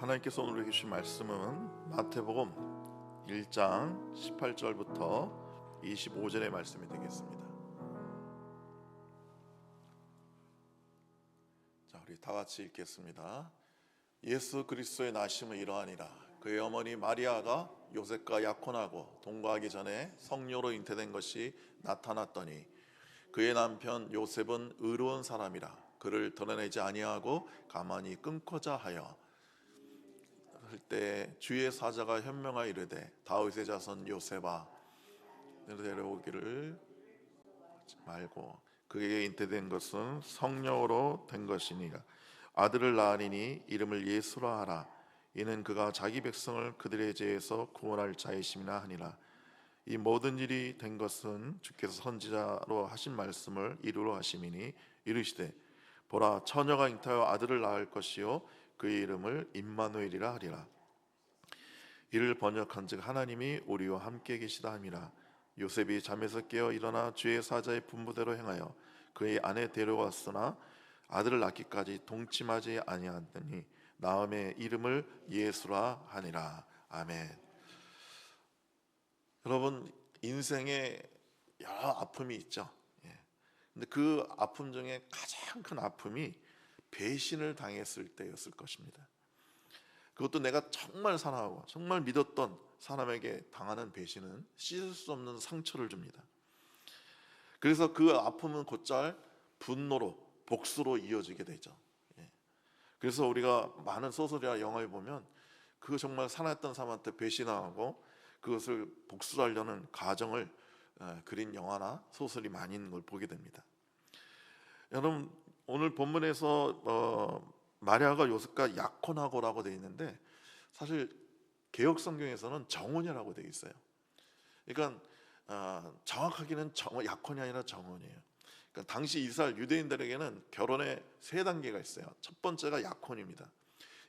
하나님께서 오늘 주신 말씀은 마태복음 1장 18절부터 25절의 말씀이 되겠습니다. 자, 우리 다 같이 읽겠습니다. 예수 그리스도의 나심은 이러하니라. 그의 어머니 마리아가 요셉과 약혼하고 동거하기 전에 성녀로 잉태된 것이 나타났더니 그의 남편 요셉은 의로운 사람이라 그를 드러내지 아니하고 가만히 끊고자 하여 때 주의 사자가 현명하여 이르되 다윗의 자손 요셉아 데려오기를 말고 그에게 잉태된 것은 성령으로 된 것이니라. 아들을 낳으리니 이름을 예수라 하라. 이는 그가 자기 백성을 그들의 죄에서 구원할 자이심이라 하니라. 이 모든 일이 된 것은 주께서 선지자로 하신 말씀을 이루려 하심이니 이르시되 보라 처녀가 잉태하여 아들을 낳을 것이요 그의 이름을 임마누엘이라 하리라. 이를 번역한즉 하나님이 우리와 함께 계시다 함이라. 요셉이 잠에서 깨어 일어나 주의 사자의 분부대로 행하여 그의 아내 데려왔으나 아들을 낳기까지 동침하지 아니하더니 나음의 이름을 예수라 하니라. 아멘. 여러분, 인생에 여러 아픔이 있죠. 근데 그 아픔 중에 가장 큰 아픔이 배신을 당했을 때였을 것입니다. 그것도 내가 정말 사랑하고 정말 믿었던 사람에게 당하는 배신은 씻을 수 없는 상처를 줍니다. 그래서 그 아픔은 곧잘 분노로 복수로 이어지게 되죠. 그래서 우리가 많은 소설이나 영화에 보면 그 정말 사랑했던 사람한테 배신하고 그것을 복수하려는 과정을 그린 영화나 소설이 많이 있는 걸 보게 됩니다. 여러분, 오늘 본문에서 마리아가 요셉과 약혼하고라고 되어 있는데 사실 개역 성경에서는 정혼이라고 되어 있어요. 그러니까 정확하게는 약혼이 아니라 정혼이에요. 그러니까 당시 이스라엘 유대인들에게는 결혼의 세 단계가 있어요. 첫 번째가 약혼입니다.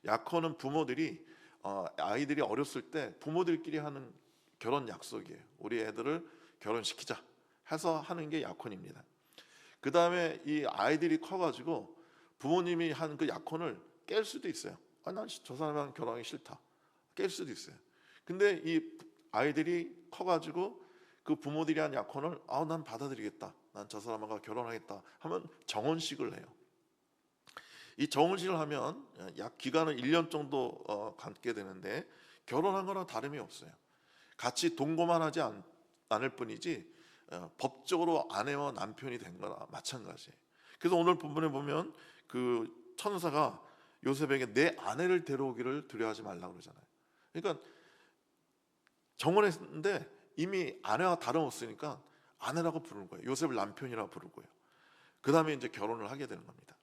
약혼은 부모들이 아이들이 어렸을 때 부모들끼리 하는 결혼 약속이에요. 우리 애들을 결혼시키자 해서 하는 게 약혼입니다. 그 다음에 이 아이들이 커가지고 부모님이 한 그 약혼을 깰 수도 있어요. 난 저 사람이랑 결혼하기 싫다. 깰 수도 있어요. 근데 이 아이들이 커가지고 그 부모들이 한 약혼을 난 받아들이겠다. 난 저 사람과 결혼하겠다 하면 정혼식을 해요. 이 정혼식을 하면 약 기간은 1년 정도 갖게 되는데 결혼한 거랑 다름이 없어요. 같이 동거만 하지 않을 뿐이지 법적으로 아내와 남편이 된 거나 마찬가지예요. 그래서 오늘 본문에 보면 그 천사가 요셉에게 내 아내를 데려오기를 두려워하지 말라고 그러잖아요. 그러니까 정혼했는데 이미 아내와 다름없으니까 아내라고 부르는 거예요. 요셉을 남편이라고 부르고요. 그 다음에 이제 결혼을 하게 되는 겁니다.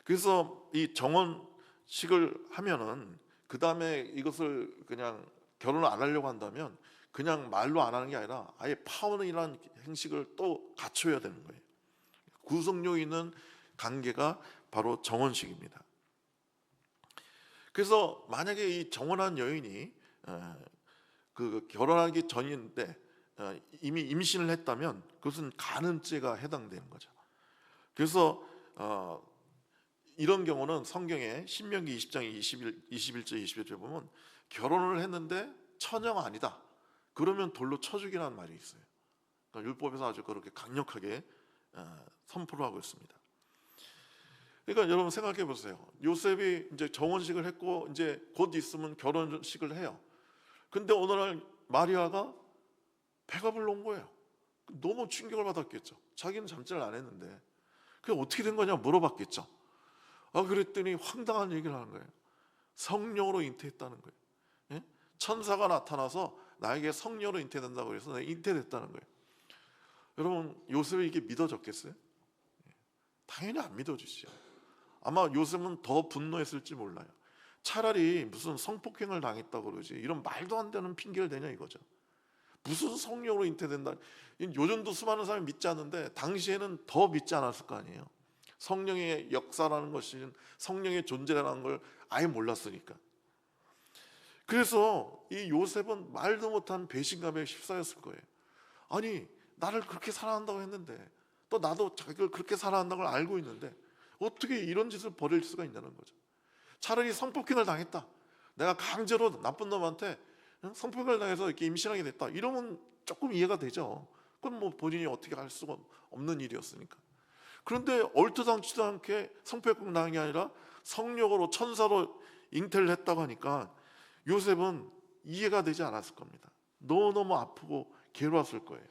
그래서 이 정혼식을 하면은 그 다음에 이것을 그냥 결혼을 안 하려고 한다면 그냥 말로 안 하는 게 아니라 아예 파혼이라는 행식을 또 갖춰야 되는 거예요. 구속력 있는 관계가 바로 정혼식입니다. 그래서 만약에 이 정혼한 여인이 그 결혼하기 전인데 이미 임신을 했다면 그것은 간음죄가 해당되는 거죠. 그래서 이런 경우는 성경에 신명기 20장 21절 22절 보면 결혼을 했는데 처녀가 아니다 그러면 돌로 쳐 죽이라는 말이 있어요. 그러니까 율법에서 아주 그렇게 강력하게 선포를 하고 있습니다. 그러니까 여러분 생각해 보세요. 요셉이 이제 정혼식을 했고 이제 곧 있으면 결혼식을 해요. 근데 어느 날 마리아가 배가 불러온 거예요. 너무 충격을 받았겠죠. 자기는 잠자를 안 했는데 그게 어떻게 된 거냐 물어봤겠죠. 그랬더니 황당한 얘기를 하는 거예요. 성령으로 잉태했다는 거예요. 예? 천사가 나타나서 나에게 성령으로 잉태된다고 해서 내가 잉태됐다는 거예요. 여러분, 요셉이 이게 믿어졌겠어요? 당연히 안 믿어지죠. 아마 요셉은 더 분노했을지 몰라요. 차라리 무슨 성폭행을 당했다고 그러지 이런 말도 안 되는 핑계를 대냐 이거죠. 무슨 성령으로 잉태된다. 요즘도 수많은 사람이 믿지 않는데 당시에는 더 믿지 않았을 거 아니에요. 성령의 역사라는 것이 성령의 존재라는 걸 아예 몰랐으니까. 그래서 이 요셉은 말도 못한 배신감에 휩싸였을 거예요. 아니 나를 그렇게 사랑한다고 했는데 또 나도 자기를 그렇게 사랑한다는 걸 알고 있는데 어떻게 이런 짓을 벌일 수가 있냐는 거죠. 차라리 성폭행을 당했다, 내가 강제로 나쁜 놈한테 성폭행을 당해서 이렇게 임신하게 됐다, 이러면 조금 이해가 되죠. 그건 뭐 본인이 어떻게 할 수가 없는 일이었으니까. 그런데 얼토당치도 않게 성폭행 당한 게 아니라 성령으로 천사로 잉태를 했다고 하니까 요셉은 이해가 되지 않았을 겁니다. 너무너무 아프고 괴로웠을 거예요.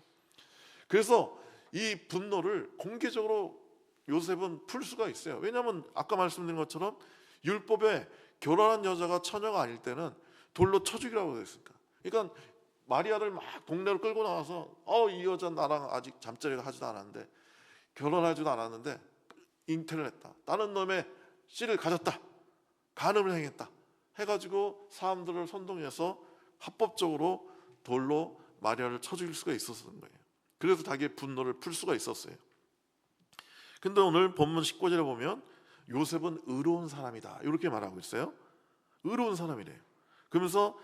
그래서 이 분노를 공개적으로 요셉은 풀 수가 있어요. 왜냐하면 아까 말씀드린 것처럼 율법에 결혼한 여자가 처녀가 아닐 때는 돌로 쳐 죽이라고 되어 있으니까. 그러니까 마리아를 막 동네로 끌고 나와서 이 여자 나랑 아직 잠자리가 하지도 않았는데, 결혼하지도 않았는데 잉태를 했다, 다른 놈의 씨를 가졌다, 간음을 행했다 해가지고 사람들을 선동해서 합법적으로 돌로 마리아를 쳐 죽일 수가 있었던 거예요. 그래서 자기의 분노를 풀 수가 있었어요. 근데 오늘 본문 19절에 보면 요셉은 의로운 사람이다 이렇게 말하고 있어요. 의로운 사람이래요. 그러면서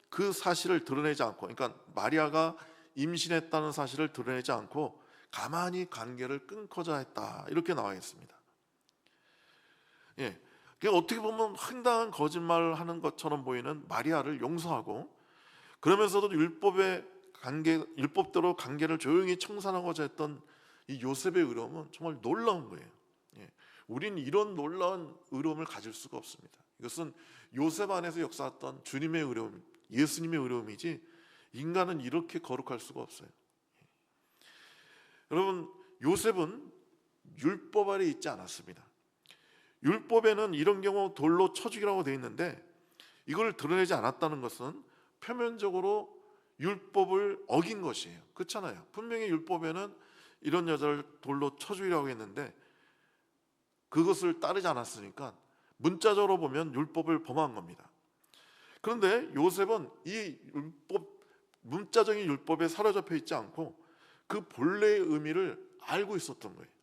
그 사실을 드러내지 않고, 그러니까 마리아가 임신했다는 사실을 드러내지 않고 가만히 관계를 끊고자 했다 이렇게 나와 있습니다. 예, 어떻게 보면 황당한 거짓말을 하는 것처럼 보이는 마리아를 용서하고, 그러면서도 율법대로 관계를 조용히 청산하고자 했던 이 요셉의 의로움은 정말 놀라운 거예요. 예, 우린 이런 놀라운 의로움을 가질 수가 없습니다. 이것은 요셉 안에서 역사했던 주님의 의로움, 예수님의 의로움이지 인간은 이렇게 거룩할 수가 없어요. 여러분, 요셉은 율법 아래 있지 않았습니다. 율법에는 이런 경우 돌로 쳐 죽이라고 되어 있는데 이걸 드러내지 않았다는 것은 표면적으로 율법을 어긴 것이에요. 그렇잖아요. 분명히 율법에는 이런 여자를 돌로 쳐 죽이라고 했는데 그것을 따르지 않았으니까 문자적으로 보면 율법을 범한 겁니다. 그런데 요셉은 이 문자적인 율법에 사로잡혀 있지 않고 그 본래의 의미를 알고 있었던 거예요.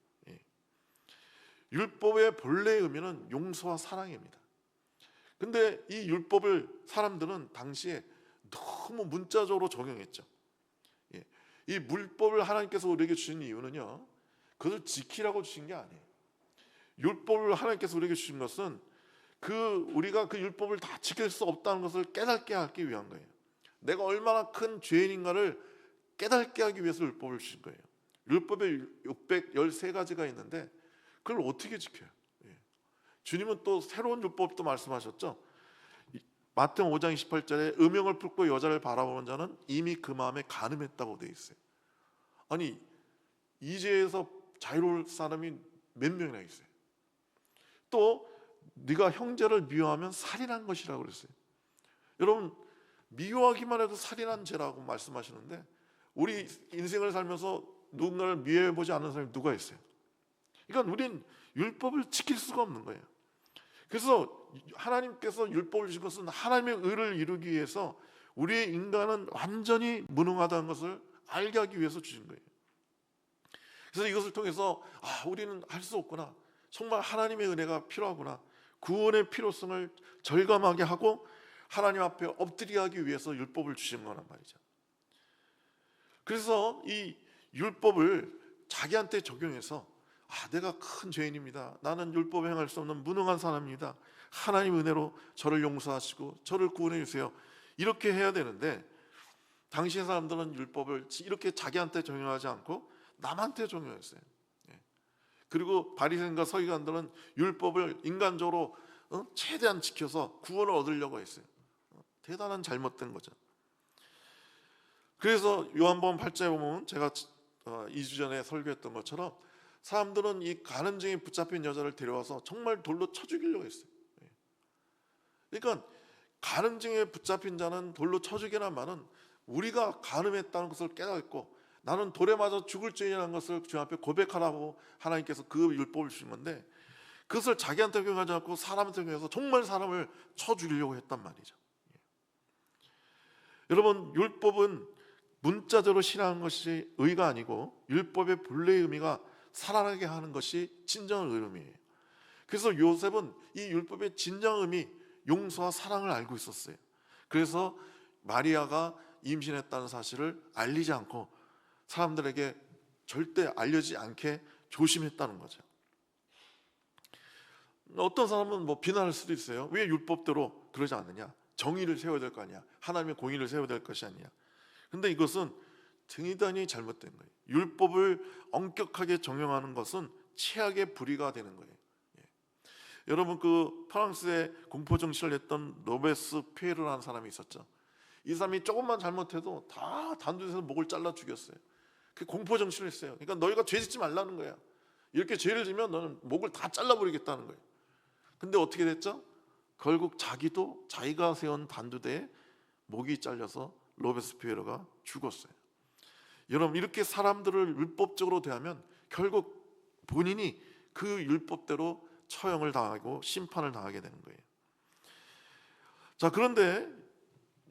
율법의 본래의 의미는 용서와 사랑입니다. 근데 이 율법을 사람들은 당시에 너무 문자적으로 적용했죠. 이 율법을 하나님께서 우리에게 주신 이유는요, 그것을 지키라고 주신 게 아니에요. 율법을 하나님께서 우리에게 주신 것은 우리가 그 율법을 다 지킬 수 없다는 것을 깨닫게 하기 위한 거예요. 내가 얼마나 큰 죄인인가를 깨닫게 하기 위해서 율법을 주신 거예요. 율법에 613가지가 있는데 그걸 어떻게 지켜요? 주님은 또 새로운 율법도 말씀하셨죠. 마태복음 5장 28절에 음영을 품고 여자를 바라보는 자는 이미 그 마음에 간음했다고 되어 있어요. 아니, 이 죄에서 자유로울 사람이 몇 명이나 있어요. 또 네가 형제를 미워하면 살인한 것이라고 그랬어요. 여러분, 미워하기만 해도 살인한 죄라고 말씀하시는데 우리 인생을 살면서 누군가를 미워해보지 않는 사람이 누가 있어요? 그러니까 우린 율법을 지킬 수가 없는 거예요. 그래서 하나님께서 율법을 주신 것은 하나님의 의를 이루기 위해서 우리의 인간은 완전히 무능하다는 것을 알게 하기 위해서 주신 거예요. 그래서 이것을 통해서 우리는 할 수 없구나, 정말 하나님의 은혜가 필요하구나, 구원의 필요성을 절감하게 하고 하나님 앞에 엎드리게 하기 위해서 율법을 주신 거란 말이죠. 그래서 이 율법을 자기한테 적용해서 내가 큰 죄인입니다, 나는 율법에 행할 수 없는 무능한 사람입니다, 하나님 은혜로 저를 용서하시고 저를 구원해 주세요, 이렇게 해야 되는데 당시의 사람들은 율법을 이렇게 자기한테 적용하지 않고 남한테 적용했어요. 그리고 바리새인과 서기관들은 율법을 인간적으로 최대한 지켜서 구원을 얻으려고 했어요. 대단한 잘못된 거죠. 그래서 요한복음 8장에 보면 제가 2주 전에 설교했던 것처럼 사람들은 이 간음증에 붙잡힌 여자를 데려와서 정말 돌로 쳐 죽이려고 했어요. 그러니까 간음증에 붙잡힌 자는 돌로 쳐 죽이라는 우리가 간음했다는 것을 깨닫고 나는 돌에 맞아 죽을 죄인이라는 것을 주님 앞에 고백하라고 하나님께서 그 율법을 주신 건데 그것을 자기한테 적용하지 않고 사람한테 적용해서 정말 사람을 쳐 죽이려고 했단 말이죠. 여러분, 율법은 문자적으로 실행하는 것이 의가 아니고 율법의 본래의 의미가 살아나게 하는 것이 진정한 의미예요. 그래서 요셉은 이 율법의 진정한 의미, 용서와 사랑을 알고 있었어요. 그래서 마리아가 임신했다는 사실을 알리지 않고 사람들에게 절대 알려지지 않게 조심했다는 거죠. 어떤 사람은 뭐 비난할 수도 있어요. 왜 율법대로 그러지 않느냐? 정의를 세워야 될 거 아니야. 하나님의 공의를 세워야 될 것이 아니냐. 근데 이것은 등이단이 잘못된 거예요. 율법을 엄격하게 적용하는 것은 최악의 불의가 되는 거예요. 예. 여러분, 그 프랑스에 공포 정치를 했던 로베스피에르라는 사람이 있었죠. 이 사람이 조금만 잘못해도 다 단두에서 목을 잘라 죽였어요. 그 공포 정치를 했어요. 그러니까 너희가 죄 짓지 말라는 거야. 이렇게 죄를 지면 너는 목을 다 잘라버리겠다는 거예요. 근데 어떻게 됐죠? 결국 자기도 자기가 세운 단두대에 목이 잘려서 로베스피에르가 죽었어요. 여러분, 이렇게 사람들을 율법적으로 대하면 결국 본인이 그 율법대로 처형을 당하고 심판을 당하게 되는 거예요. 자, 그런데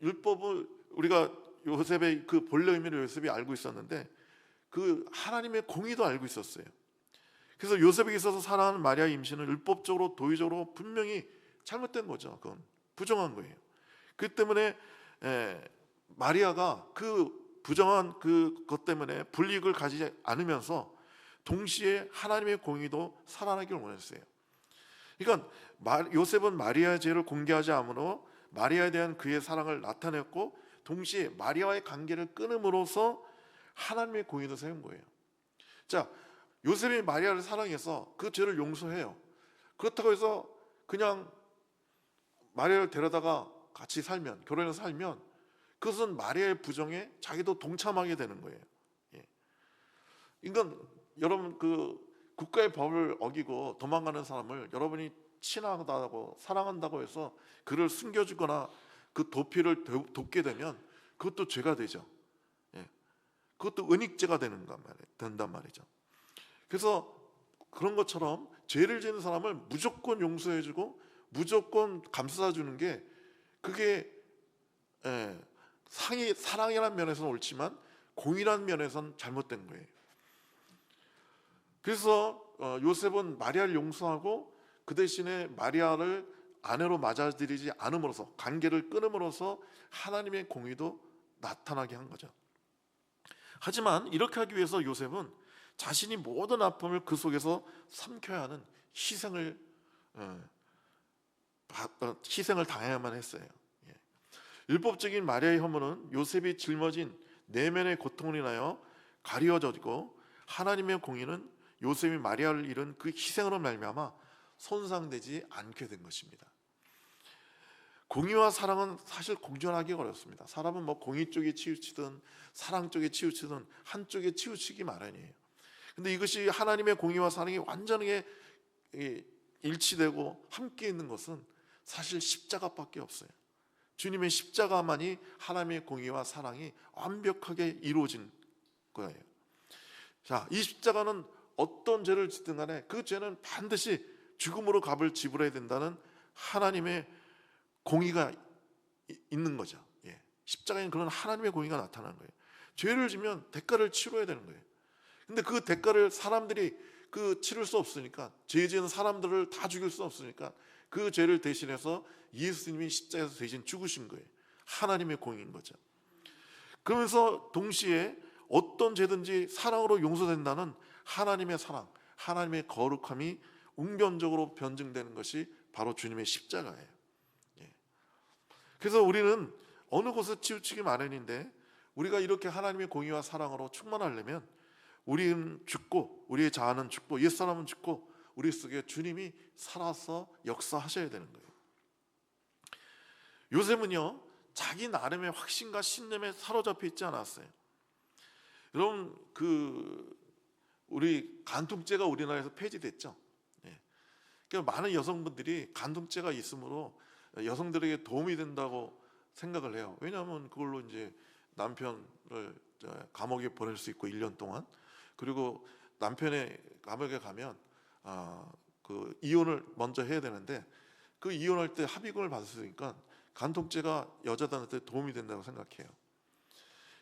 율법을 우리가 요셉의 그 본래 의미를 요셉이 알고 있었는데 그 하나님의 공의도 알고 있었어요. 그래서 요셉에게 있어서 사랑하는 마리아의 임신은 율법적으로 도의적으로 분명히 잘못된 거죠. 그건 부정한 거예요. 그 때문에 마리아가 그 부정한 그것 때문에 불이익을 가지지 않으면서 동시에 하나님의 공의도 살아나기를 원했어요. 그러니까 요셉은 마리아의 죄를 공개하지 않으므로 마리아에 대한 그의 사랑을 나타냈고 동시에 마리아와의 관계를 끊음으로써 하나님의 공의도 세운 거예요. 자, 요셉이 마리아를 사랑해서 그 죄를 용서해요. 그렇다고 해서 그냥 마리아를 데려다가 같이 살면, 결혼해서 살면 그것은 마리아의 부정에 자기도 동참하게 되는 거예요. 예. 그러니까 여러분, 그 국가의 법을 어기고 도망가는 사람을 여러분이 친하다고 사랑한다고 해서 그를 숨겨주거나 그 도피를 돕게 되면 그것도 죄가 되죠. 예. 그것도 은닉죄가 된단 말이죠. 그래서 그런 것처럼 죄를 지는 사람을 무조건 용서해주고 무조건 감싸주는 게 그게 사랑이라는 면에서는 옳지만 공의라는 면에서는 잘못된 거예요. 그래서 요셉은 마리아를 용서하고 그 대신에 마리아를 아내로 맞아들이지 않음으로써 관계를 끊음으로써 하나님의 공의도 나타나게 한 거죠. 하지만 이렇게 하기 위해서 요셉은 자신이 모든 아픔을 그 속에서 삼켜야 하는 희생을 당해야만 했어요. 예. 율법적인 마리아의 혐오는 요셉이 짊어진 내면의 고통을 인하여 가려져지고 하나님의 공의는 요셉이 마리아를 잃은 그 희생으로 말미암아 손상되지 않게 된 것입니다. 공의와 사랑은 사실 공존하기 어렵습니다. 사람은 뭐 공의 쪽에 치우치든 사랑 쪽에 치우치든 한쪽에 치우치기 마련이에요. 근데 이것이 하나님의 공의와 사랑이 완전하게 일치되고 함께 있는 것은 사실 십자가밖에 없어요. 주님의 십자가만이 하나님의 공의와 사랑이 완벽하게 이루어진 거예요. 자, 이 십자가는 어떤 죄를 짓든 간에 그 죄는 반드시 죽음으로 값을 지불해야 된다는 하나님의 공의가 있는 거죠. 예. 십자가에는 그런 하나님의 공의가 나타나는 거예요. 죄를 지면 대가를 치러야 되는 거예요. 근데 그 대가를 사람들이 치를 수 없으니까, 죄 지은 사람들을 다 죽일 수 없으니까 그 죄를 대신해서 예수님이 십자가에서 대신 죽으신 거예요. 하나님의 공의인 거죠. 그러면서 동시에 어떤 죄든지 사랑으로 용서된다는 하나님의 사랑, 하나님의 거룩함이 웅변적으로 변증되는 것이 바로 주님의 십자가예요. 예. 그래서 우리는 어느 곳에 치우치기 마련인데 우리가 이렇게 하나님의 공의와 사랑으로 충만하려면 우리는 죽고 우리의 자아는 죽고 옛사람은 죽고 우리 속에 주님이 살아서 역사하셔야 되는 거예요. 요셉은요, 자기 나름의 확신과 신념에 사로잡혀 있지 않았어요. 여러분, 우리 간통죄가 우리나라에서 폐지됐죠. 예. 그러니까 많은 여성분들이 간통죄가 있으므로 여성들에게 도움이 된다고 생각을 해요. 왜냐하면 그걸로 이제 남편을 감옥에 보낼 수 있고 1년 동안, 그리고 남편의 감옥에 가면 그 이혼을 먼저 해야 되는데 그 이혼할 때 합의금을 받았으니까 간통죄가 여자들한테 도움이 된다고 생각해요.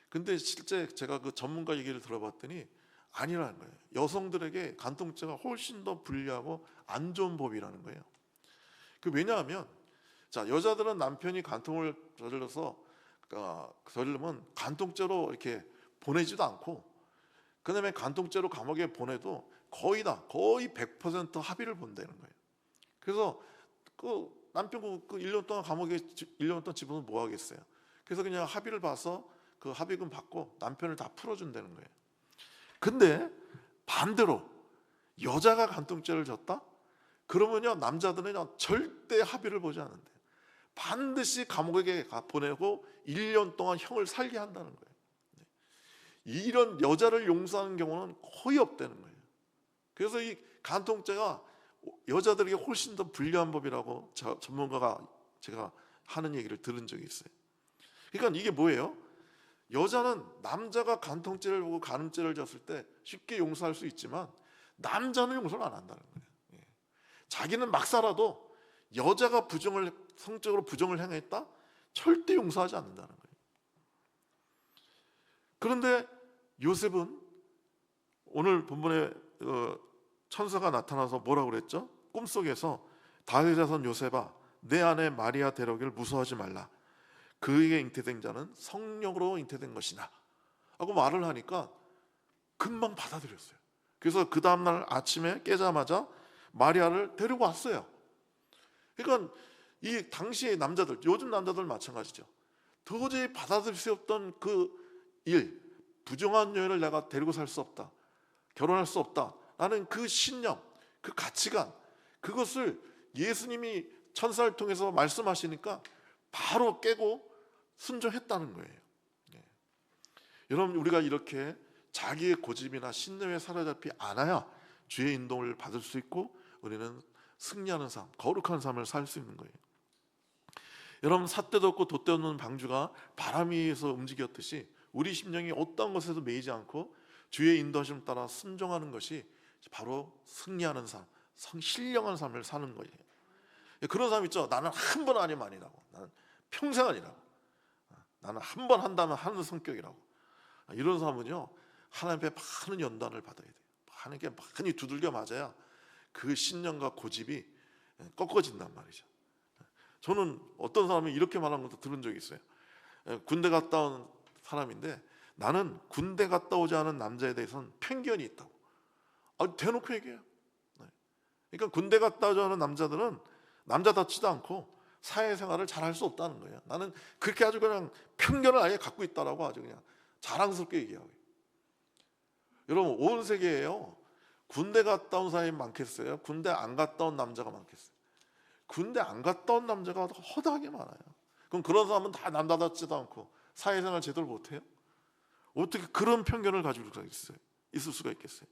근데 실제 제가 그 전문가 얘기를 들어봤더니 아니라는 거예요. 여성들에게 간통죄가 훨씬 더 불리하고 안 좋은 법이라는 거예요. 왜냐하면 자, 여자들은 남편이 간통을 저지르면 간통죄로 이렇게 보내지도 않고, 그다음에 간통죄로 감옥에 보내도 거의 100% 합의를 본다는 거예요. 그래서 그 남편 그 1년 동안 감옥에 1년 동안 집어넣으면 뭐 하겠어요. 그래서 그냥 합의를 봐서 그 합의금 받고 남편을 다 풀어준다는 거예요. 근데 반대로 여자가 간통죄를 졌다? 그러면요 남자들은요 절대 합의를 보지 않는데 반드시 감옥에 보내고 1년 동안 형을 살게 한다는 거예요. 이런 여자를 용서하는 경우는 거의 없다는 거예요. 그래서 이 간통죄가 여자들에게 훨씬 더 불리한 법이라고 전문가가 제가 하는 얘기를 들은 적이 있어요. 그러니까 이게 뭐예요? 여자는 남자가 간통죄를 보고 간음죄를 졌을 때 쉽게 용서할 수 있지만 남자는 용서를 안 한다는 거예요. 자기는 막 살아도 여자가 성적으로 부정을 행했다? 절대 용서하지 않는다는 거예요. 그런데 요셉은 오늘 본문에 천사가 나타나서 뭐라고 그랬죠? 꿈속에서 다윗의 자손 요셉아 내 아내 마리아 데려오기를 무서워하지 말라. 그에게 잉태된 자는 성령으로 잉태된 것이나 하고 말을 하니까 금방 받아들였어요. 그래서 그 다음날 아침에 깨자마자 마리아를 데리고 왔어요. 그러니까 이 당시의 남자들, 요즘 남자들 마찬가지죠. 도저히 받아들일 수 없던 그 일, 부정한 여인을 내가 데리고 살 수 없다, 결혼할 수 없다 라는 그 신념, 그 가치관, 그것을 예수님이 천사를 통해서 말씀하시니까 바로 깨고 순종했다는 거예요. 여러분, 우리가 이렇게 자기의 고집이나 신념에 사로잡히 않아야 주의 인도를 받을 수 있고 우리는 승리하는 삶, 거룩한 삶을 살 수 있는 거예요. 여러분, 삿대도 없고 돛대 없는 방주가 바람 위에서 움직였듯이 우리 심령이 어떤 것에도 매이지 않고 주의 인도하심을 따라 순종하는 것이 바로 승리하는 삶, 신령한 삶을 사는 거예요. 그런 사람 있죠. 나는 한 번 아니면 아니라고, 나는 평생 아니라고, 나는 한 번 한다면 하는 성격이라고. 이런 사람은요 하나님 앞에 많은 연단을 받아야 돼요. 하나님께 많이 두들겨 맞아야 그 신념과 고집이 꺾어진단 말이죠. 저는 어떤 사람이 이렇게 말한 것도 들은 적이 있어요. 군대 갔다 온 사람인데 나는 군대 갔다 오지 않은 남자에 대해서는 편견이 있다고 대놓고 얘기해요. 그러니까 군대 갔다 오지 않은 남자들은 남자답지도 않고 사회생활을 잘할 수 없다는 거예요. 나는 그렇게 아주 그냥 편견을 아예 갖고 있다라고 아주 그냥 자랑스럽게 얘기하고. 여러분, 온 세계에요 군대 갔다 온 사람이 많겠어요? 군대 안 갔다 온 남자가 많겠어요? 군대 안 갔다 온 남자가 허다하게 많아요. 그럼 그런 사람은 다 남자답지도 않고 사회생활 제대로 못해요? 어떻게 그런 편견을 가지고 있을 수가 있겠어요?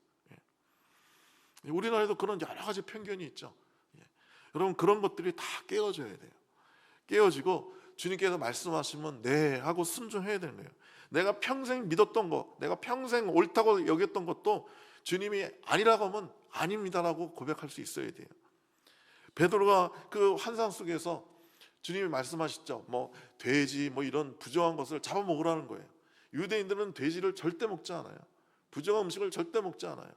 우리나라에도 그런 여러 가지 편견이 있죠. 여러분, 그런 것들이 다 깨어져야 돼요. 깨어지고 주님께서 말씀하시면 네 하고 순종해야 되는 거예요. 내가 평생 믿었던 거, 내가 평생 옳다고 여겼던 것도 주님이 아니라고 하면 아닙니다라고 고백할 수 있어야 돼요. 베드로가 그 환상 속에서 주님이 말씀하셨죠. 뭐 돼지 뭐 이런 부정한 것을 잡아먹으라는 거예요. 유대인들은 돼지를 절대 먹지 않아요. 부정한 음식을 절대 먹지 않아요.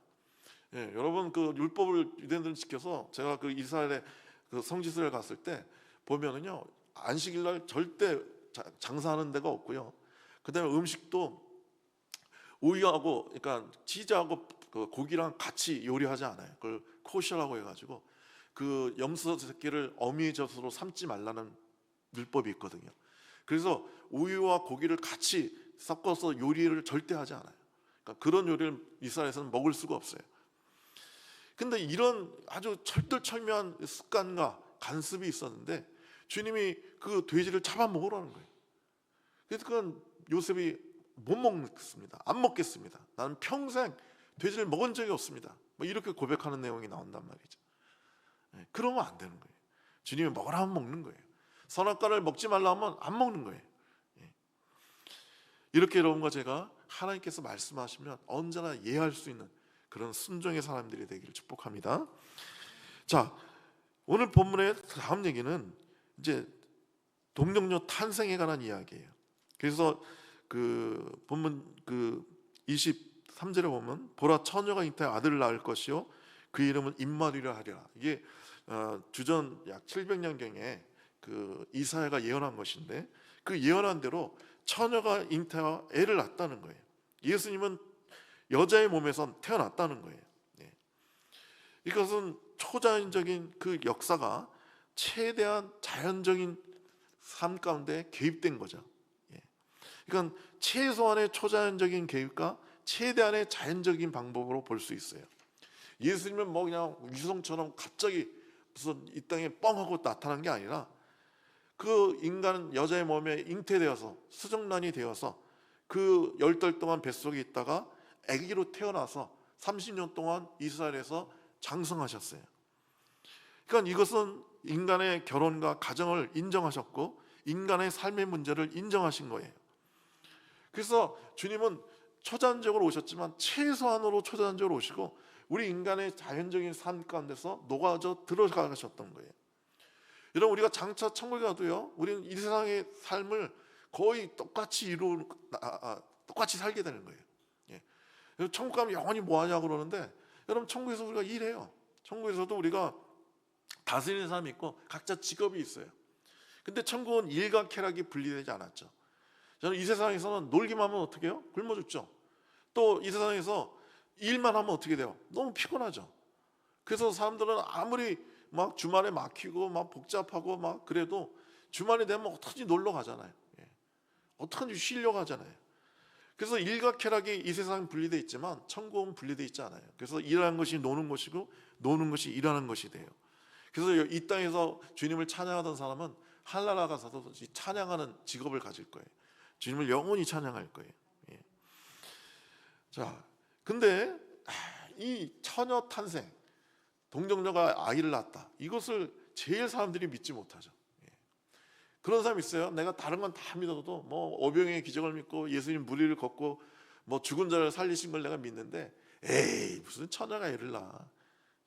여러분, 그 율법을 유대인들은 지켜서 제가 그 이스라엘의 그 성지순례를 갔을 때 보면은요 안식일날 절대 장사하는 데가 없고요. 그다음에 음식도 우유하고 그러니까 치즈하고 그 고기랑 같이 요리하지 않아요. 그걸 코셔라고 해가지고 그 염소 새끼를 어미의 젖으로 삶지 말라는 율법이 있거든요. 그래서 우유와 고기를 같이 섞어서 요리를 절대 하지 않아요. 그러니까 그런 요리를 이스라엘에서는 먹을 수가 없어요. 근데 이런 아주 철들철미한 습관과 간습이 있었는데 주님이 그 돼지를 잡아먹으라는 거예요. 그래서 그건 요셉이 못 먹겠습니다. 안 먹겠습니다. 나는 평생 돼지를 먹은 적이 없습니다. 뭐 이렇게 고백하는 내용이 나온단 말이죠. 그러면 안 되는 거예요. 주님이 먹으라 하면 먹는 거예요. 선악과를 먹지 말라 하면 안 먹는 거예요. 이렇게 여러분과 제가 하나님께서 말씀하시면 언제나 이해할 수 있는 그런 순종의 사람들이 되기를 축복합니다. 자, 오늘 본문의 다음 얘기는 이제 동정녀 탄생에 관한 이야기예요. 그래서 그 본문 그 23절에 보면 보라 처녀가 잉태하여 아들을 낳을 것이요 그 이름은 임마누엘이라 하리라. 이게 주전 약 700년경에 그 이사야가 예언한 것인데 그 예언한 대로 처녀가 잉태하여 애를 낳았다는 거예요. 예수님은 여자의 몸에서 태어났다는 거예요. 이것은 초자연적인 그 역사가 최대한 자연적인 삶 가운데 개입된 거죠. 예. 그러니까 최소한의 초자연적인 개입과 최대한의 자연적인 방법으로 볼 수 있어요. 예수님은 뭐 그냥 유성처럼 갑자기 무슨 이 땅에 뻥 하고 나타난 게 아니라 그 인간은 여자의 몸에 잉태되어서 수정란이 되어서 그 10달 동안 뱃속에 있다가 아기로 태어나서 30년 동안 이스라엘에서 장성하셨어요. 그러니까 이것은 인간의 결혼과 가정을 인정하셨고 인간의 삶의 문제를 인정하신 거예요. 그래서 주님은 초자연적으로 오셨지만 최소한으로 초자연적으로 오시고 우리 인간의 자연적인 삶 가운데서 녹아져 들어가셨던 거예요. 여러분, 우리가 장차 천국에 가도요, 우리는 이 세상의 삶을 거의 똑같이 똑같이 살게 되는 거예요. 예. 천국 가면 영원히 뭐 하냐고 그러는데, 여러분, 천국에서 우리가 일해요. 천국에서도 우리가 다스리는 사람이 있고 각자 직업이 있어요. 근데 천국은 일과 쾌락이 분리되지 않았죠. 저는 이 세상에서는 놀기만 하면 어떻게 해요? 굶어 죽죠. 또 이 세상에서 일만 하면 어떻게 돼요? 너무 피곤하죠. 그래서 사람들은 아무리 막 주말에 막히고 막 복잡하고 막 그래도 주말이 되면 어떻게든지 놀러 가잖아요. 예. 어떻게든지 쉬려고 하잖아요. 그래서 일과 쾌락이 이 세상은 분리되어 있지만 천국은 분리되어 있지 않아요. 그래서 일하는 것이 노는 것이고 노는 것이 일하는 것이 돼요. 그래서 이 땅에서 주님을 찬양하던 사람은 하늘나라 가서도 찬양하는 직업을 가질 거예요. 주님을 영원히 찬양할 거예요. 예. 자, 근데 이 처녀 탄생, 동정녀가 아이를 낳았다, 이것을 제일 사람들이 믿지 못하죠. 예. 그런 사람이 있어요. 내가 다른 건 다 믿어도 뭐 오병의 기적을 믿고 예수님 무리를 걷고 뭐 죽은 자를 살리신 걸 내가 믿는데, 에이 무슨 처녀가 애를 낳아,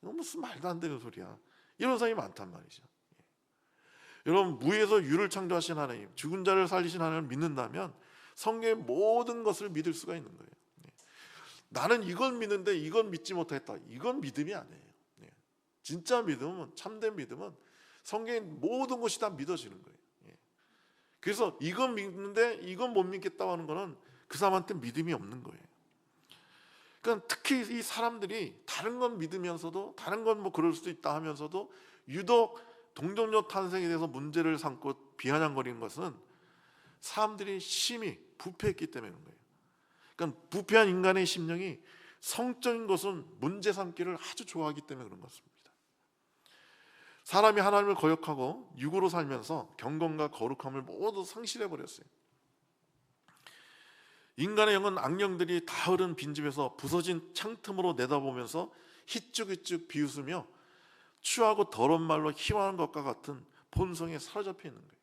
이건 무슨 말도 안 되는 소리야, 이런 사람이 많단 말이죠. 예. 여러분, 무에서 유를 창조하신 하나님, 죽은 자를 살리신 하나님을 믿는다면 성경의 모든 것을 믿을 수가 있는 거예요. 예. 나는 이걸 믿는데 이건 믿지 못했다, 이건 믿음이 아니에요. 예. 진짜 믿음은, 참된 믿음은 성경의 모든 것이 다 믿어지는 거예요. 예. 그래서 이건 믿는데 이건 못 믿겠다고 하는 거는 그 사람한테 믿음이 없는 거예요. 그러니까 특히 이 사람들이 다른 건 믿으면서도, 다른 건 뭐 그럴 수도 있다 하면서도 유독 동정녀 탄생에 대해서 문제를 삼고 비아냥거리는 것은 사람들이 심히 부패했기 때문인 거예요. 그러니까 부패한 인간의 심령이 성적인 것은 문제 삼기를 아주 좋아하기 때문에 그런 것입니다. 사람이 하나님을 거역하고 육으로 살면서 경건과 거룩함을 모두 상실해버렸어요. 인간의 영은 악령들이 다 흐른 빈집에서 부서진 창틈으로 내다보면서 희쭉희쭉 비웃으며 추하고 더러운 말로 희화한 것과 같은 본성에 사로잡혀 있는 거예요.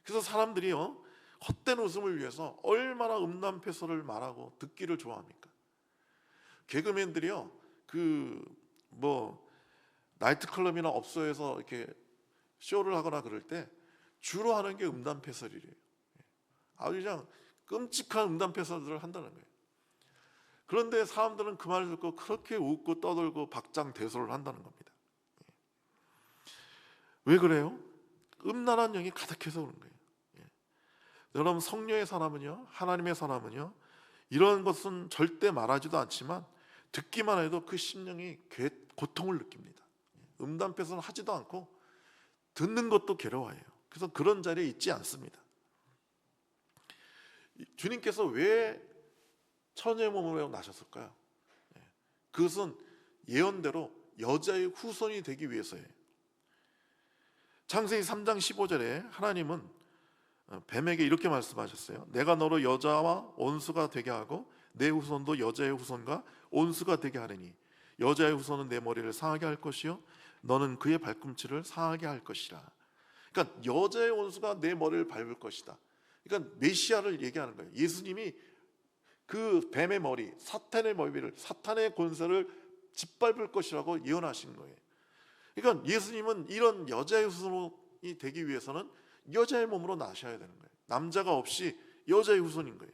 그래서 사람들이요, 헛된 웃음을 위해서 얼마나 음란패설을 말하고 듣기를 좋아합니까? 개그맨들이요, 나이트클럽이나 업소에서 이렇게 쇼를 하거나 그럴 때 주로 하는 게 음란패설이래요. 아주 그냥 끔찍한 음란패설들을 한다는 거예요. 그런데 사람들은 그 말을 듣고 그렇게 웃고 떠들고 박장대소를 한다는 겁니다. 왜 그래요? 음란한 영이 가득해서 그런 거예요. 여러분, 성령의 사람은요, 하나님의 사람은요, 이런 것은 절대 말하지도 않지만 듣기만 해도 그 심령이 고통을 느낍니다. 음란패설은 하지도 않고 듣는 것도 괴로워해요. 그래서 그런 자리에 있지 않습니다. 주님께서 왜 처녀의 몸으로 나셨을까요? 그것은 예언대로 여자의 후손이 되기 위해서예요. 창세기 3장 15절에 하나님은 뱀에게 이렇게 말씀하셨어요. 내가 너로 여자와 온수가 되게 하고 내 후손도 여자의 후손과 온수가 되게 하리니 여자의 후손은 내 머리를 상하게 할 것이요 너는 그의 발꿈치를 상하게 할 것이라. 그러니까 여자의 온수가 내 머리를 밟을 것이다. 그러니까 메시아를 얘기하는 거예요. 예수님이 그 뱀의 머리, 사탄의 머리를, 사탄의 권세를 짓밟을 것이라고 예언하신 거예요. 그러니까 예수님은 이런 여자의 후손이 되기 위해서는 여자의 몸으로 나셔야 되는 거예요. 남자가 없이 여자의 후손인 거예요.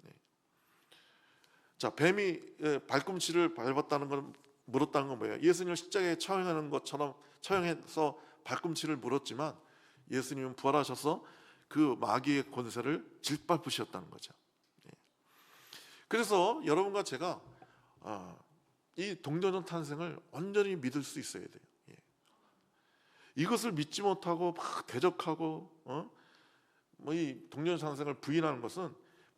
네. 자, 뱀이 발꿈치를 밟았다는 건, 물었다는 건 뭐예요? 예수님을 십자가에 처형하는 것처럼 처형해서 발꿈치를 물었지만 예수님은 부활하셔서 그 마귀의 권세를 짓밟으셨다는 거죠. 네. 그래서 여러분과 제가 이 동정녀 탄생을 완전히 믿을 수 있어야 돼요. 예. 이것을 믿지 못하고 막 대적하고 뭐 이 동정녀 탄생을 부인하는 것은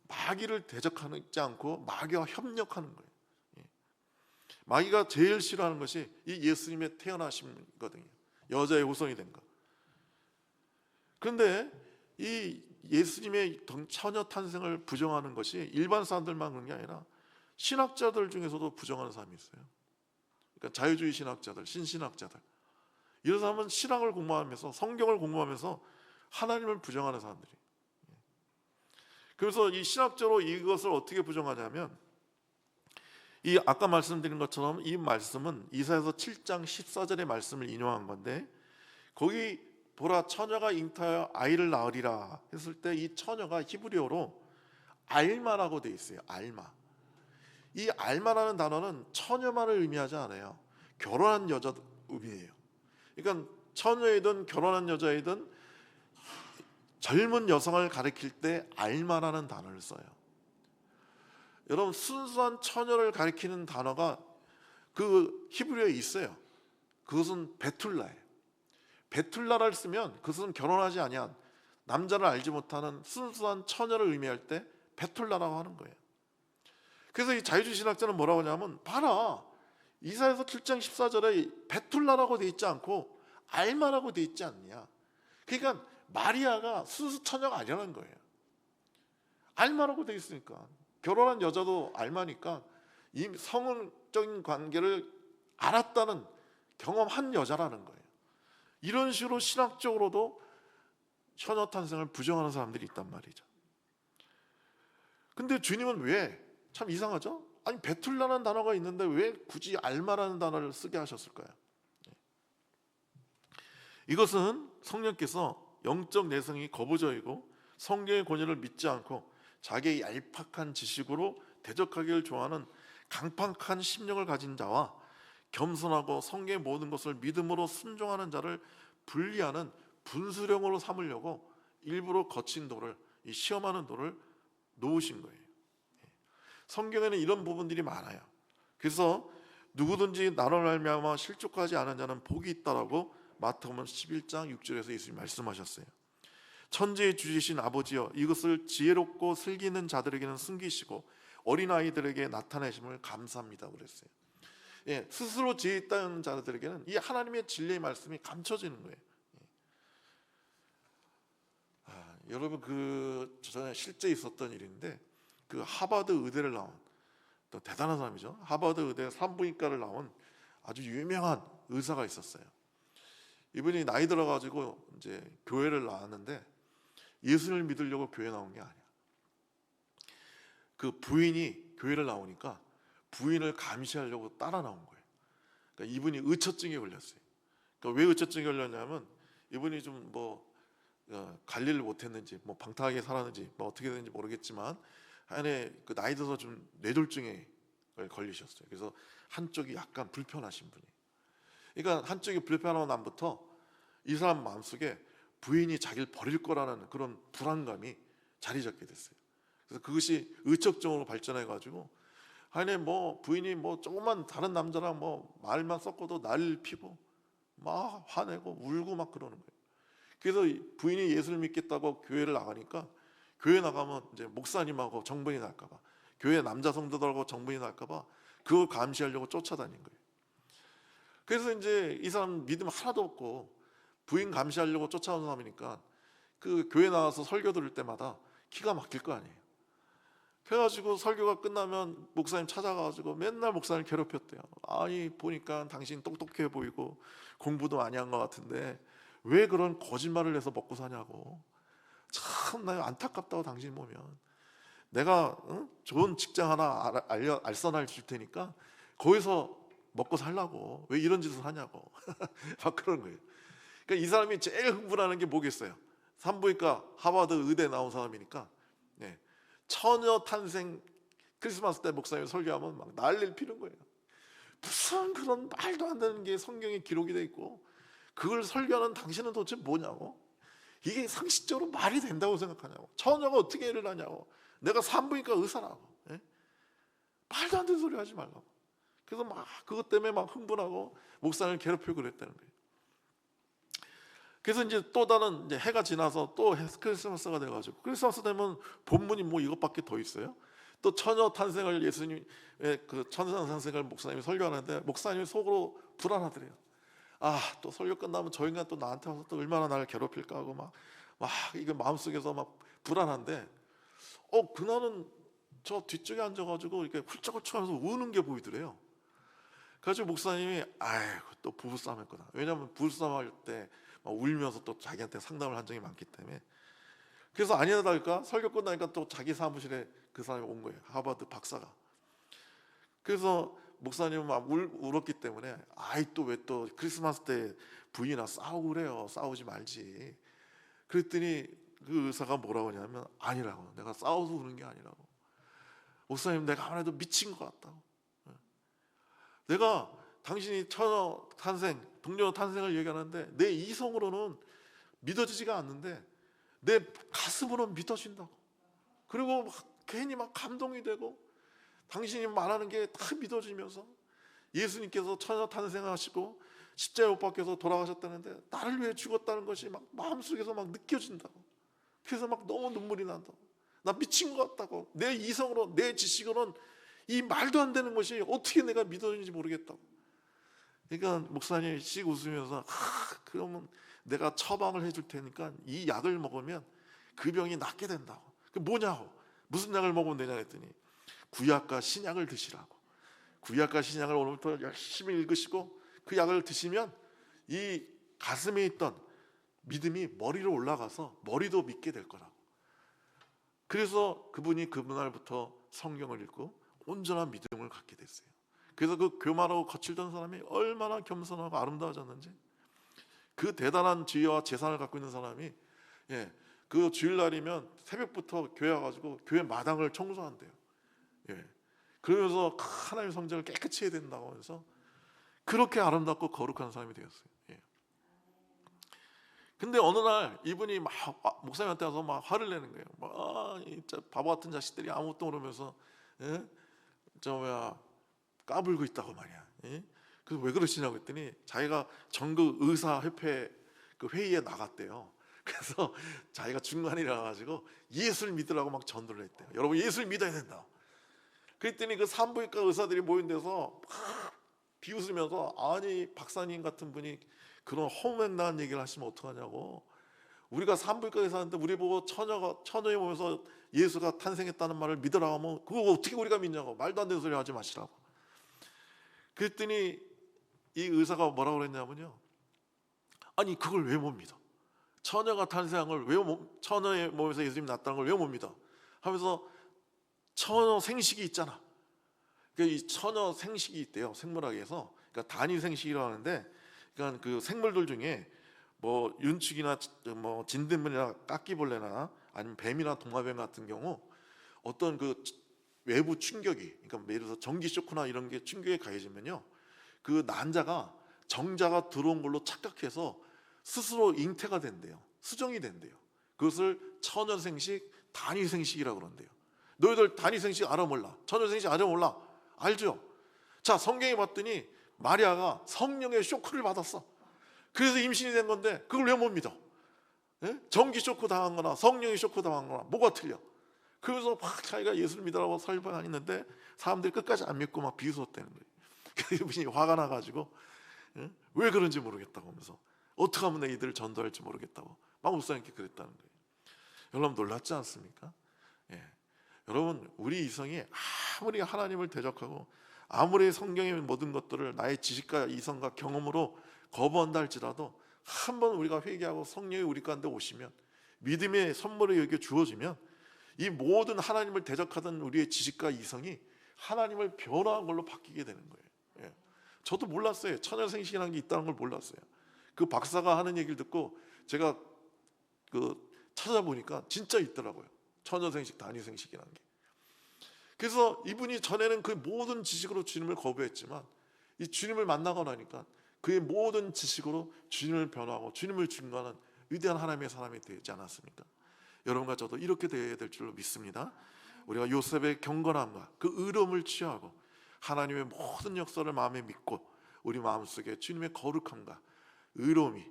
마귀를 대적하지 않고 마귀와 협력하는 거예요. 예. 마귀가 제일 싫어하는 것이 이 예수님의 태어나심이거든요. 여자의 후손이 된 것. 그런데 이 예수님의 처녀 탄생을 부정하는 것이 일반 사람들만 그런 게 아니라 신학자들 중에서도 부정하는 사람이 있어요. 그러니까 자유주의 신학자들, 신신학자들, 이런 사람은 신학을 공부하면서 성경을 공부하면서 하나님을 부정하는 사람들이. 그래서 이 신학적으로 이것을 어떻게 부정하냐면, 이 아까 말씀드린 것처럼 이 말씀은 이사야서 7장 14절의 말씀을 인용한 건데, 거기 보라 처녀가 잉타하여 아이를 낳으리라 했을 때 이 처녀가 히브리어로 알마라고 돼 있어요. 알마. 이 알마라는 단어는 처녀만을 의미하지 않아요. 결혼한 여자 의미예요. 그러니까 처녀이든 결혼한 여자이든 젊은 여성을 가리킬 때 알마라는 단어를 써요. 여러분, 순수한 처녀를 가리키는 단어가 그 히브리어에 있어요. 그것은 베툴라예요. 베툴라를 쓰면 그것은 결혼하지 아니한 남자를 알지 못하는 순수한 처녀를 의미할 때 베툴라라고 하는 거예요. 그래서 이 자유주의 신학자는 뭐라고 하냐면, 봐라, 이사야서 7장 14절에 베툴라라고 돼 있지 않고 알마라고 돼 있지 않냐. 그러니까 마리아가 순수 처녀가 아니라는 거예요. 알마라고 돼 있으니까, 결혼한 여자도 알마니까 이 성적인 관계를 알았다는 경험한 여자라는 거예요. 이런 식으로 신학적으로도 처녀 탄생을 부정하는 사람들이 있단 말이죠. 근데 주님은 왜, 참 이상하죠? 아니, 베툴라는 단어가 있는데 왜 굳이 알마라는 단어를 쓰게 하셨을까요? 이것은 성령께서 영적 내성이 거부적이고 성경의 권위를 믿지 않고 자기의 얄팍한 지식으로 대적하기를 좋아하는 강팍한 심령을 가진 자와 겸손하고 성경의 모든 것을 믿음으로 순종하는 자를 분리하는 분수령으로 삼으려고 일부러 거친 돌을, 이 시험하는 돌을 놓으신 거예요. 성경에는 이런 부분들이 많아요. 그래서 누구든지 나로 말미암아 실족하지 않은 자는 복이 있다라고 마태복음 11장 6절에서 예수님이 말씀하셨어요. 천지의 주이신 아버지여, 이것을 지혜롭고 슬기 있는 자들에게는 숨기시고 어린아이들에게 나타내심을 감사합니다 그랬어요. 예, 스스로 지혜 있다는 자들에게는 이 하나님의 진리의 말씀이 감춰지는 거예요. 여러분, 그 전에 실제 있었던 일인데, 그 하버드 의대를 나온 또 대단한 사람이죠. 하버드 의대 산부인과를 나온 아주 유명한 의사가 있었어요. 이분이 나이 들어가지고 이제 교회를 나왔는데 예수를 믿으려고 교회 나온 게 아니야. 그 부인이 교회를 나오니까 부인을 감시하려고 따라 나온 거예요. 그러니까 이분이 의처증에 걸렸어요. 그러니까 왜 의처증에 걸렸냐면, 이분이 좀 뭐 관리를 못했는지, 뭐 방탕하게 살았는지, 뭐 어떻게 됐는지 모르겠지만, 안에 그 나이 들어서 좀 뇌졸중에 걸리셨어요. 그래서 한쪽이 약간 불편하신 분이. 그러니까 한쪽이 불편한 다음부터 이 사람 마음속에 부인이 자기를 버릴 거라는 그런 불안감이 자리 잡게 됐어요. 그래서 그것이 의척증으로 발전해 가지고 안에 뭐 부인이 뭐 조금만 다른 남자랑 뭐 말만 섞어도 난리를 피고 막 화내고 울고 막 그러는 거예요. 그래서 부인이 예수를 믿겠다고 교회를 나가니까, 교회 나가면 이제 목사님하고 정분이 날까봐, 교회 남자 성도들하고 정분이 날까봐 그걸 감시하려고 쫓아다닌 거예요. 그래서 이제 이 사람 믿음 하나도 없고 부인 감시하려고 쫓아오는 사람이니까 그 교회 나와서 설교 들을 때마다 기가 막힐 거 아니에요. 그래가지고 설교가 끝나면 목사님 찾아가가지고 맨날 목사님 괴롭혔대요. 아니, 보니까 당신 똑똑해 보이고 공부도 많이 한 것 같은데 왜 그런 거짓말을 해서 먹고 사냐고. 참 나 안타깝다고. 당신 보면 내가 좋은 직장 하나 알선할 줄 테니까 거기서 먹고 살라고 왜 이런 짓을 하냐고. 막 그런 거예요. 그러니까 이 사람이 제일 흥분하는 게 뭐겠어요? 산부인과 하버드 의대 나온 사람이니까, 네, 처녀 탄생 크리스마스 때 목사님 설교하면 막 난리를 피는 거예요. 무슨 그런 말도 안 되는 게 성경에 기록이 돼 있고 그걸 설교하는 당신은 도대체 뭐냐고. 이게 상식적으로 말이 된다고 생각하냐고. 처녀가 어떻게 애를 낳냐고. 내가 산부인과 의사라고. 예? 말도 안 되는 소리 하지 말라고. 그래서 막 그것 때문에 막 흥분하고 목사님을 괴롭히고 그랬다는 거예요. 그래서 이제 또 다른 이제 해가 지나서 또 크리스마스가 돼가지고, 크리스마스 되면 본문이 뭐 이것밖에 더 있어요? 또 처녀 탄생을 예수님의 그 천상 탄생을 목사님이 설교하는데 목사님이 속으로 불안하더래요. 또 설교 끝나면 저 인간 또 나한테 와서 또 얼마나 나를 괴롭힐까 하고 막 이게 마음속에서 막 불안한데, 그날은 저 뒤쪽에 앉아가지고 이렇게 훌쩍훌쩍하면서 우는 게 보이더래요. 그래서 목사님이 또 부부싸움 했구나. 왜냐하면 부부싸움 할 때 막 울면서 또 자기한테 상담을 한 적이 많기 때문에. 그래서 아니나 다를까 설교 끝나니까 또 자기 사무실에 그 사람이 온 거예요. 하버드 박사가. 그래서 목사님은 막 울었기 때문에 또 왜 또 크리스마스 때 부인이나 싸우고 그래요. 싸우지 말지. 그랬더니 그 의사가 뭐라고 하냐면 아니라고. 내가 싸워서 우는 게 아니라고. 목사님, 내가 아무래도 미친 것 같다고. 내가 당신이 처녀 탄생, 동료 탄생을 얘기하는데 내 이성으로는 믿어지지가 않는데 내 가슴으로는 믿어진다고. 그리고 괜히 막 감동이 되고 당신이 말하는 게 다 믿어지면서 예수님께서 처녀 탄생하시고 십자가에 못 박혀서 돌아가셨다는데 나를 위해 죽었다는 것이 막 마음속에서 막 느껴진다고. 그래서 막 너무 눈물이 난다고. 나 미친 것 같다고. 내 이성으로, 내 지식으로는 이 말도 안 되는 것이 어떻게 내가 믿어지는지 모르겠다고. 그러니까 목사님이 씩 웃으면서 그러면 내가 처방을 해줄 테니까 이 약을 먹으면 그 병이 낫게 된다고. 그 뭐냐고. 무슨 약을 먹으면 되냐 했더니 구약과 신약을 드시라고. 구약과 신약을 오늘부터 열심히 읽으시고 그 약을 드시면 이 가슴에 있던 믿음이 머리로 올라가서 머리도 믿게 될 거라고. 그래서 그분이 그날부터 성경을 읽고 온전한 믿음을 갖게 됐어요. 그래서 그 교만하고 거칠던 사람이 얼마나 겸손하고 아름다워졌는지, 그 대단한 지혜와 재산을 갖고 있는 사람이 그 주일날이면 새벽부터 교회 와가지고 교회 마당을 청소한대요. 그러면서 하나님의 성전을 깨끗이 해야 된다고 하면서 그렇게 아름답고 거룩한 사람이 되었어요. 근데 어느 날 이분이 막 목사님한테 와서 막 화를 내는 거예요. 진짜 바보 같은 자식들이 아무것도 모르면서 까불고 있다고 말이야. 그래서 왜 그러시냐고 했더니 자기가 전국 의사협회 그 회의에 나갔대요. 그래서 자기가 중간이라 가지고 예수를 믿으라고 막 전도를 했대요. 여러분, 예수를 믿어야 된다. 그랬더니 그 산부인과 의사들이 모인 데서 막 비웃으면서 아니 박사님 같은 분이 그런 허무맹랑한 얘기를 하시면 어떡하냐고. 우리가 산부인과 의사인데 우리 보고 처녀의 몸에서 예수가 탄생했다는 말을 믿으라고 하면 그거 어떻게 우리가 믿냐고. 말도 안 되는 소리 하지 마시라고. 그랬더니 이 의사가 뭐라고 그랬냐면요, 아니 그걸 왜 못 믿어? 처녀가 탄생한 걸 왜 처녀의 몸에서 예수님이 났다는 걸 왜 못 믿어? 하면서 처녀 생식이 있잖아. 이 처녀 생식이 있대요. 생물학에서. 그러니까 단위 생식이라고 하는데, 그러니까 그 생물들 중에 뭐 윤축이나 뭐 진딧물이나 까끼벌레나 아니면 뱀이나 도마뱀 같은 경우 어떤 그 외부 충격이, 그러니까 예를 들어서 전기 쇼크나 이런 게 충격에 가해지면요, 그 난자가 정자가 들어온 걸로 착각해서 스스로 잉태가 된대요. 수정이 된대요. 그것을 처녀생식, 단위생식이라고 그런대요. 너희들 단위생식 알아 몰라? 처녀생식 알아 몰라? 알죠? 자, 성경에 봤더니 마리아가 성령의 쇼크를 받았어. 그래서 임신이 된 건데 그걸 왜 못 믿어? 전기 쇼크 당한 거나 성령의 쇼크 당한 거나 뭐가 틀려? 그래서 막 자기가 예수를 믿으라고 설명했는데 사람들이 끝까지 안 믿고 막 비웃었다는 거예요. 그래서 이분이 화가 나가지고 왜 그런지 모르겠다고 하면서 어떻게 하면 내 이들을 전도할지 모르겠다고 막 목사님께 그랬다는 거예요. 여러분 놀랍지 않습니까? 여러분, 우리 이성이 아무리 하나님을 대적하고 아무리 성경의 모든 것들을 나의 지식과 이성과 경험으로 거부한다 할지라도 한번 우리가 회개하고 성령이 우리 가운데 오시면 믿음의 선물이 여기에 주어지면 이 모든 하나님을 대적하던 우리의 지식과 이성이 하나님을 변화한 걸로 바뀌게 되는 거예요. 저도 몰랐어요. 처녀생식이라는 게 있다는 걸 몰랐어요. 그 박사가 하는 얘기를 듣고 제가 찾아보니까 진짜 있더라고요. 처녀생식, 단위생식이라는 게. 그래서 이분이 전에는 그 모든 지식으로 주님을 거부했지만 이 주님을 만나고 나니까 그의 모든 지식으로 주님을 변화하고 주님을 증거하는 위대한 하나님의 사람이 되지 않았습니까? 여러분과 저도 이렇게 되어야 될 줄로 믿습니다. 우리가 요셉의 경건함과 그 의로움을 취하고 하나님의 모든 역사를 마음에 믿고 우리 마음속에 주님의 거룩함과 의로움이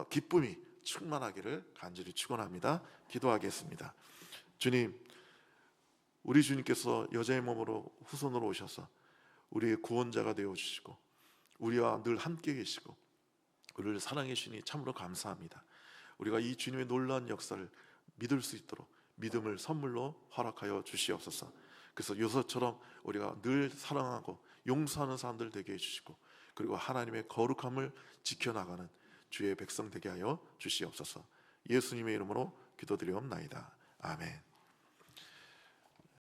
기쁨이 충만하기를 간절히 축원합니다. 기도하겠습니다. 주님, 우리 주님께서 여자의 몸으로 후손으로 오셔서 우리의 구원자가 되어 주시고 우리와 늘 함께 계시고 우리를 사랑해 주시니 참으로 감사합니다. 우리가 이 주님의 놀라운 역사를 믿을 수 있도록 믿음을 선물로 허락하여 주시옵소서. 그래서 요셉처럼 우리가 늘 사랑하고 용서하는 사람들 되게 해주시고 그리고 하나님의 거룩함을 지켜나가는 주의 백성 되게 하여 주시옵소서. 예수님의 이름으로 기도드리옵나이다. 아멘.